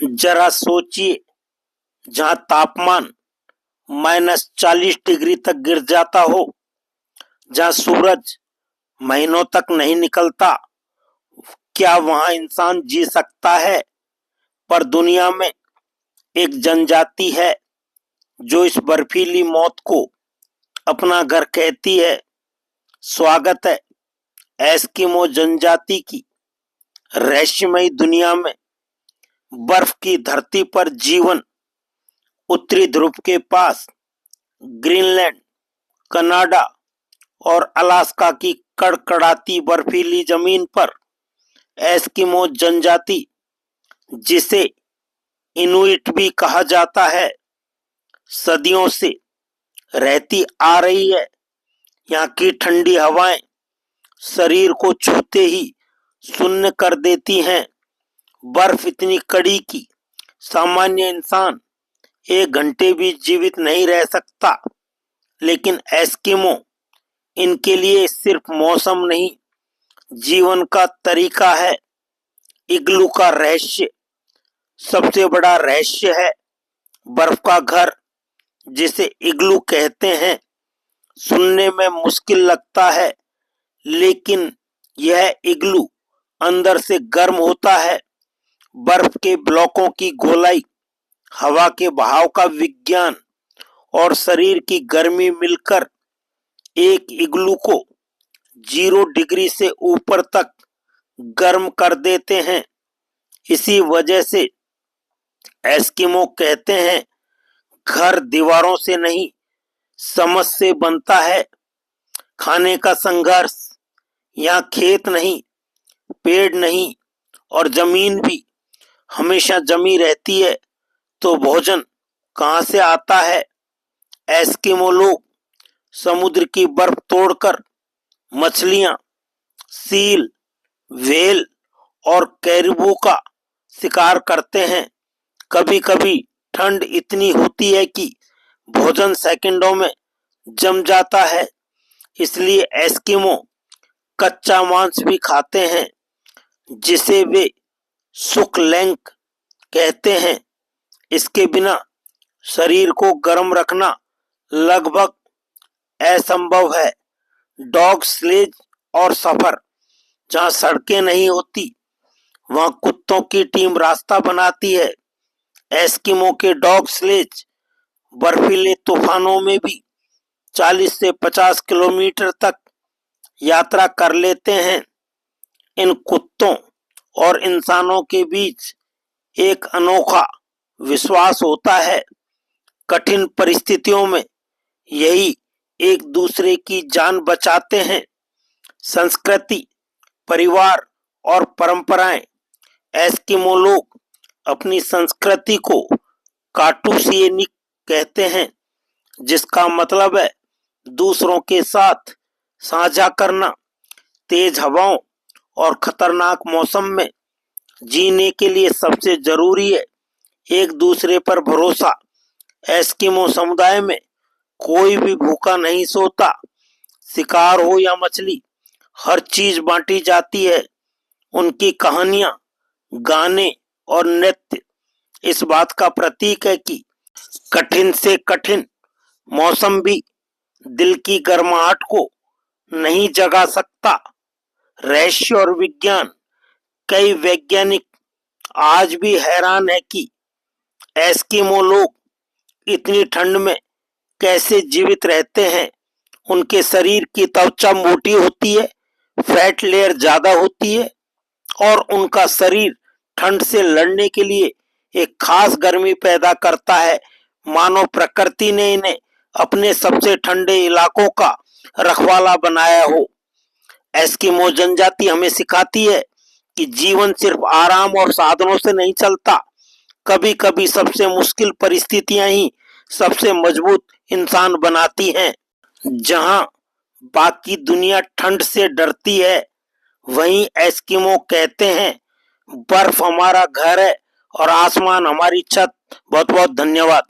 जरा सोचिए, जहां तापमान -40 डिग्री तक गिर जाता हो, जहां सूरज महीनों तक नहीं निकलता, क्या वहां इंसान जी सकता है? पर दुनिया में एक जनजाति है जो इस बर्फीली मौत को अपना घर कहती है। स्वागत है एस्किमो जनजाति की रहस्यमयी दुनिया में। बर्फ की धरती पर जीवन, उत्तरी ध्रुव के पास ग्रीनलैंड, कनाडा और अलास्का की कड़कड़ाती बर्फीली जमीन पर एस्किमो जनजाति, जिसे इनुइट भी कहा जाता है, सदियों से रहती आ रही है। यहाँ की ठंडी हवाएं शरीर को छूते ही शून्य कर देती हैं। बर्फ इतनी कड़ी कि सामान्य इंसान 1 घंटे भी जीवित नहीं रह सकता, लेकिन एस्किमो इनके लिए सिर्फ मौसम नहीं, जीवन का तरीका है। इग्लू का रहस्य सबसे बड़ा रहस्य है। बर्फ का घर, जिसे इग्लू कहते हैं, सुनने में मुश्किल लगता है, लेकिन यह इग्लू अंदर से गर्म होता है। बर्फ के ब्लॉकों की गोलाई, हवा के बहाव का विज्ञान और शरीर की गर्मी मिलकर एक इग्लू को 0 डिग्री से ऊपर तक गर्म कर देते हैं। इसी वजह से एस्किमो कहते हैं, घर दीवारों से नहीं, समझ से बनता है। खाने का संघर्ष, यहाँ खेत नहीं, पेड़ नहीं और जमीन भी हमेशा जमी रहती है, तो भोजन कहाँ से आता है? एस्किमो लोग समुद्र की बर्फ तोड़कर मछलियां, सील, व्हेल और कैरिबू का शिकार करते हैं। कभी कभी ठंड इतनी होती है कि भोजन सेकंडों में जम जाता है, इसलिए एस्किमो कच्चा मांस भी खाते हैं, जिसे वे सुकलेंक कहते हैं। इसके बिना शरीर को गर्म रखना लगभग असंभव है। डॉग स्लेज और सफर, जहां सड़कें नहीं होती, वहां कुत्तों की टीम रास्ता बनाती है। एस्किमो के डॉग स्लेज बर्फीले तूफानों में भी 40 से 50 किलोमीटर तक यात्रा कर लेते हैं। इन कुत्तों और इंसानों के बीच एक अनोखा विश्वास होता है। कठिन परिस्थितियों में यही एक दूसरे की जान बचाते हैं। संस्कृति, परिवार और परंपराएं। एस्किमो लोग अपनी संस्कृति को काटुसिएनिक कहते हैं, जिसका मतलब है दूसरों के साथ साझा करना। तेज हवाओं और खतरनाक मौसम में जीने के लिए सबसे जरूरी है एक दूसरे पर भरोसा। एस्किमो समुदाय में कोई भी भूखा नहीं सोता। शिकार हो या मछली, हर चीज बांटी जाती है। उनकी कहानियां, गाने और नृत्य इस बात का प्रतीक है कि कठिन से कठिन मौसम भी दिल की गर्माहट को नहीं जगा सकता। रहस्य और विज्ञान। कई वैज्ञानिक आज भी हैरान है कि एस्किमो लोग इतनी ठंड में कैसे जीवित रहते हैं। उनके शरीर की त्वचा मोटी होती है, फैट लेयर ज्यादा होती है और उनका शरीर ठंड से लड़ने के लिए एक खास गर्मी पैदा करता है, मानो प्रकृति ने इन्हें अपने सबसे ठंडे इलाकों का रखवाला बनाया हो। एस्किमो जनजाति हमें सिखाती है कि जीवन सिर्फ आराम और साधनों से नहीं चलता। कभी कभी सबसे मुश्किल परिस्थितियां ही सबसे मजबूत इंसान बनाती हैं। जहां बाकी दुनिया ठंड से डरती है, वहीं एस्किमो कहते हैं, बर्फ हमारा घर है और आसमान हमारी छत। बहुत बहुत धन्यवाद।